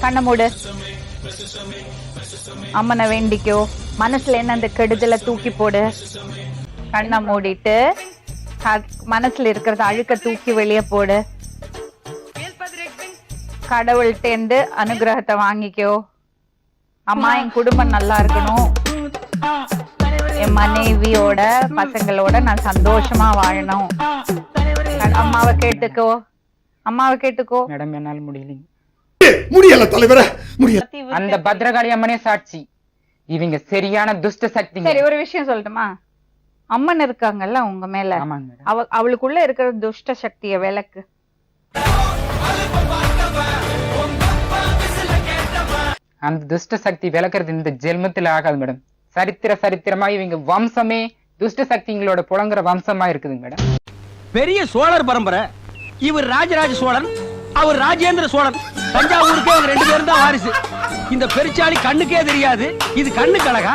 கண்ண மூடு. அம்மனை வேண்டிக்கோ. மனசுல என்ன அந்த கெடுதலை தூக்கி போடு. கண்ணை மூடிட்டு மனசுல இருக்கிறத அழுக்க தூக்கி வெளியே போடு. கடவுள்கிட்ட அனுகிரகத்தை வாங்கிக்கோ. அம்மா என் குடும்பம் நல்லா இருக்கணும், என் மனைவியோட பசங்களோட நான் சந்தோஷமா வாழணும். அம்மாவை கேட்டுக்கோ, அம்மாவை கேட்டுக்கோ. மேடம் என்னால முடியல. முடியல தலைவர முடியல. அந்த பத்ரகாளி அம்மனே சாட்சி, இவங்க சரியான துஷ்ட சக்தி. சரி, ஒரு விஷயம் சொல்லட்டுமா? அம்மன் இருக்காங்கல்ல உங்க மேல, அவளுக்குள்ள இருக்கிற துஷ்ட சக்திய விளக்கு. அந்த துஷ்ட சக்தி விளக்குறது இந்த ஜென்மத்துல ஆகாது மேடம். சரித்திரமா இவங்க வம்சமே துஷ்ட சக்திங்களோட புலங்குற வம்சமா இருக்குதுங்க மேடம். பெரிய சோழர் பரம்பரை. இவர் ராஜராஜ சோழன், அவர் ராஜேந்திர சோழன். தஞ்சாவூருக்கே அவங்க 2 பேரும் தான் வாரிசு. இந்த பெருச்சாளி கண்ணுக்கே தெரியாது, இது கண்ணுக்கு அழகா.